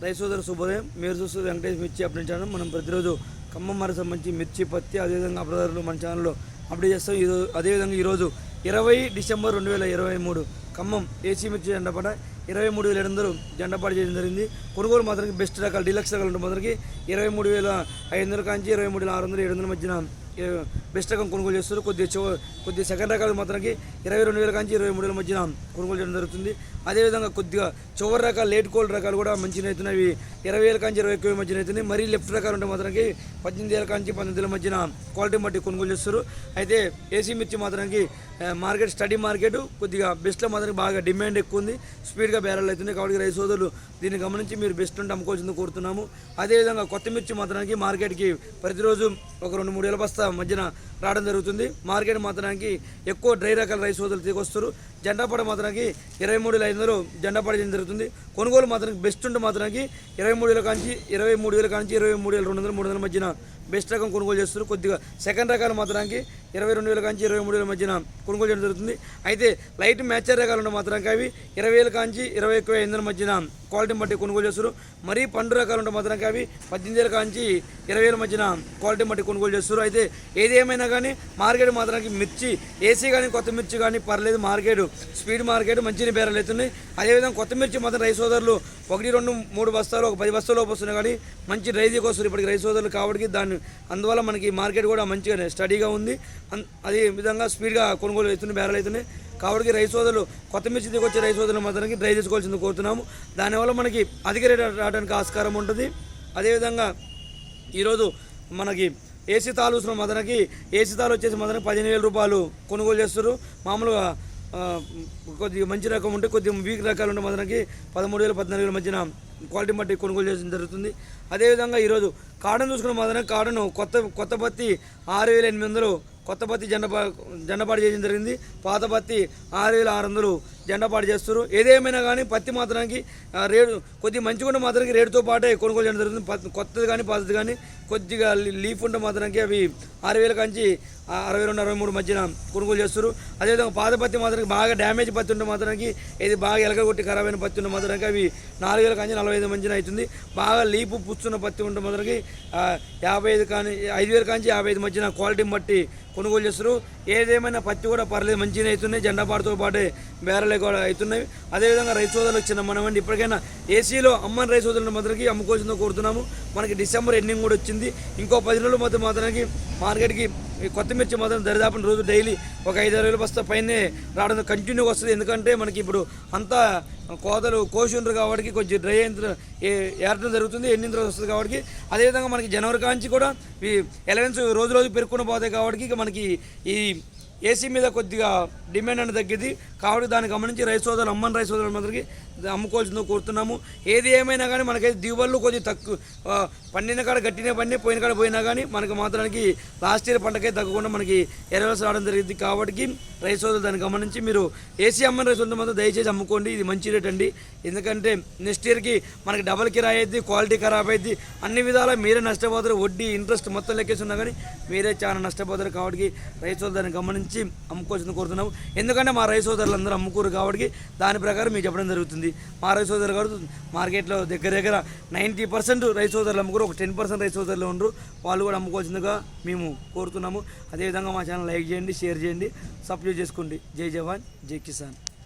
Rice సోదరు శుభోదయం. మీరు చూస్తూ వెంకటేష్ మిర్చి అప్డేట్ ఛానల్. మనం ప్రతిరోజు ఖమ్మం మర సంబంధించి మిర్చి, పత్తి, అదేవిధంగా అప్రదారులు మన ఛానల్లో అప్డేట్ చేస్తాం. అదేవిధంగా ఈరోజు 20 డిసెంబర్ 2023 ఖమ్మం ఏసీ మిర్చి జెండాపడ 23,700 జెండాపాటు చేయడం జరిగింది. కొనుగోలు మాత్రం బెస్ట్ రకాలు, డీలక్స్ రకాలు ఉంటే మాత్రం 23,500 కాంచి 23,600, 700 మధ్యన బెస్ట్ రకం కొనుగోలు చేస్తారు. కొద్దిగా సెకండ్ రకాలు మాత్రానికి 22,000 కాంచి 23,000 మధ్యన కొనుగోలు చేయడం జరుగుతుంది. అదేవిధంగా కొద్దిగా చివరి రకాలు, లేట్ కోల్డ్ రకాలు కూడా మంచిగా అవుతున్నాయి. అవి 20,000 కాంచి 21,000 మధ్యన అవుతున్నాయి. మరీ లెఫ్ట్ రకాలు ఉంటే మాత్రానికి 18,000 కాంచి 19,000 మధ్యన క్వాలిటీ బట్టి కొనుగోలు చేస్తారు. అయితే ఏసీ మిర్చి మాత్రానికి మార్కెట్ స్టడీ మార్కెట్, కొద్దిగా బెస్ట్లో మాత్రం బాగా డిమాండ్ ఎక్కువ ఉంది, స్పీడ్గా బేరాలు అవుతున్నాయి. కాబట్టి రైతు సోదరులు దీన్ని గమనించి మీరు బెస్ట్ ఉంటే అమ్ముకోవాల్సింది కోరుతున్నాము. అదేవిధంగా కొత్త మిర్చి మాత్రానికి మార్కెట్కి ప్రతిరోజు ఒక 2-3 వేల బస్తా మధ్యన రావడం జరుగుతుంది. మార్కెట్ మాత్రానికి ఎక్కువ డ్రై రకాల రైతు సోదరులు తీసుకొస్తారు. జెండాపాడ మాత్రానికి 23,500 జెండాపాడ చేయడం జరుగుతుంది. కొనుగోలు మాత్రానికి బెస్ట్ ఉంటే మాత్రానికి 23,000 కాంచి 23,000 కాంచి 23,200, 300 మధ్యన బెస్ట్ రకం కొనుగోలు చేస్తారు. కొద్దిగా సెకండ్ రకాలు మాత్రానికి 22,000 కాంచి 23,000 మధ్యన కొనుగోలు చేయడం జరుగుతుంది. అయితే లైట్ మ్యాచర్ రకాలు ఉంటే మాత్రానికి అవి 20,000 కాంచి 21,500 మధ్యన క్వాలిటీని బట్టి కొనుగోలు చేస్తారు. మరీ పండు రకాలు ఉంటే మాత్రానికి అవి 18,000 కాంచి 20,000 మధ్యన క్వాలిటీని బట్టి కొనుగోలు చేస్తారు. అయితే ఏది ఏమైనా కానీ మార్కెట్ మాత్రానికి మిర్చి ఏసీ కానీ కొత్త మిర్చి కానీ పర్లేదు, మార్కెట్ స్పీడ్ మార్కెట్ మంచిగా బేరాలు అవుతున్నాయి. అదేవిధంగా కొత్త మిర్చి మాత్రం రైతు సోదరులు 1, 2, 3 బస్తాలు, ఒక 10 బస్తాలు వస్తున్నాయి. కానీ మంచి రైతుకి వస్తారు ఇప్పటికి రైతు సోదరులు. కాబట్టి అందువల్ల మనకి మార్కెట్ కూడా మంచిగా స్టడీగా ఉంది. అదే విధంగా స్పీడ్గా కొనుగోలు అవుతున్నాయి, బేరాలు అవుతున్నాయి. కాబట్టి రైతు సోదరులు కొత్త మిర్చి దిగొచ్చే రైతు సోదరులు మాత్రానికి డ్రై చేసుకోవాల్సింది కోరుతున్నాము. దానివల్ల మనకి అధిక రేటు రావడానికి ఆస్కారం ఉంటుంది. అదేవిధంగా ఈరోజు మనకి ఏసీ తాలు చూసిన మాత్రానికి ఏసీ తాలు వచ్చేసి మాత్రం 15,000 రూపాయలు కొనుగోలు చేస్తారు. మామూలుగా కొద్దిగా మంచి రకం ఉంటే, కొద్దిగా వీక్ రకాలు ఉంటే మాత్రానికి 13,000, 14,000 మధ్యన క్వాలిటీ బట్టి కొనుగోలు చేయడం జరుగుతుంది. అదేవిధంగా ఈరోజు కాటన్ చూసుకున్న మాత్రం కాటన్ కొత్త పత్తి 6,800 కొత్త పత్తి జెండాపాటు చేయడం జరిగింది. పాత పత్తి 6,600 జెండాపాటు చేస్తారు. ఏదేమైనా కానీ పత్తి మాత్రానికి రేటు కొద్దిగా మంచిగా ఉంటే మాత్రానికి రేటుతో పాటే కొనుగోలు చేయడం జరుగుతుంది. కొత్తది కానీ పాతది కానీ కొద్దిగా లీఫ్ ఉంటే మాత్రానికి అవి 6,000 కాంచి 62, 63 మధ్యన కొనుగోలు చేస్తారు. అదేవిధంగా పాత పత్తి మాత్రానికి బాగా డ్యామేజ్ పత్తి ఉంటే మాత్రానికి, ఇది బాగా ఎలగొట్టి ఖరాబ్ అయిన పత్తి ఉంటే మాత్రానికి అవి 4,000 కాంచి 45 మధ్యన అవుతుంది. బాగా లీపు పుచ్చున్న పత్తి ఉంటే మాత్రానికి 55 కానీ 5,000 కాంచి 55 మధ్యన క్వాలిటీని బట్టి కొనుగోలు చేస్తారు. ఏదేమైనా పత్తి కూడా పర్లేదు, మంచిగా అవుతున్నాయి. జెండాపాటుతో పాటే బేరాలే కూడా అవుతున్నాయి. అదేవిధంగా రైతు సోదరులు వచ్చిన మనమండి ఇప్పటికైనా ఏసీలో అమ్మని రైతు సోదరుల మాత్రానికి అమ్ముకోవాల్సిందో కోరుతున్నాము. మనకి డిసెంబర్ ఎండింగ్ కూడా వచ్చింది. ఇంకో 10 రోజుల మధ్య మాత్రానికి మార్కెట్కి కొత్త మిర్చి మాత్రం దరిదాపున రోజు డైలీ ఒక 5-6 వేల బస్తా పైనే రావడం కంటిన్యూగా వస్తుంది. ఎందుకంటే మనకి ఇప్పుడు అంతా కోతలు కోసి ఉంటారు కాబట్టి కొంచెం డ్రై అయిన ఏరడం జరుగుతుంది, ఎండిన తర్వాత వస్తుంది కాబట్టి. అదేవిధంగా మనకి జనవరి కాంచి కూడా ఈ ఎలవెన్స్ రోజు పెరుక్కుని పోతాయి కాబట్టి మనకి ఈ ఏసీ మీద కొద్దిగా డిమాండ్ అనేది తగ్గింది. కాబట్టి దాన్ని గమనించి రైతు సోదరులు అమ్మని రైతు సోదరుల మాత్రకి అమ్ముకోవాల్సిందో కోరుతున్నాము. ఏది ఏమైనా కానీ మనకైతే దిగుబడులు కొద్దిగా తక్కువ, పండిన కాడ గట్టినే పండి పోయిన కాడ పోయినా కానీ మనకు మాత్రానికి లాస్ట్ ఇయర్ పంటకైతే తగ్గకుండా మనకి ఎరవల్స్ రావడం జరిగింది. కాబట్టి రైతు సోదరులు దాన్ని గమనించి మీరు ఏసీ అమ్మని రైతు సోదరులు మాత్రం దయచేసి అమ్ముకోండి. ఇది మంచి రేట్ అండి. ఎందుకంటే నెక్స్ట్ ఇయర్కి మనకి డబల్ కిరాయి అయింది, క్వాలిటీ ఖరాబ్ అయింది, అన్ని విధాలా మీరే నష్టపోతారు. వడ్డీ ఇంట్రెస్ట్ మొత్తం లెక్కేసి ఉన్నా కానీ మీరే చాలా నష్టపోతారు. కాబట్టి రైతు సోదరు దాన్ని గమనించి అమ్ముకోవాల్సింది కోరుతున్నాము. ఎందుకంటే మా రైతు సోదరులు అందరూ అమ్ముకోరు కాబట్టి దాని ప్రకారం మీకు చెప్పడం జరుగుతుంది. మా రైతు సోదరులు గారు మార్కెట్లో దగ్గర 90% రైతు సోదరులు అమ్ముకోరు, ఒక 10% రైతు సోదరులు ఉండరు. వాళ్ళు కూడా అమ్ముకోవాల్సిందిగా మేము కోరుతున్నాము. అదేవిధంగా మా ఛానల్ లైక్ చేయండి, షేర్ చేయండి, సబ్స్క్రైబ్ చేసుకోండి. జై జవాన్, జై కిసాన్.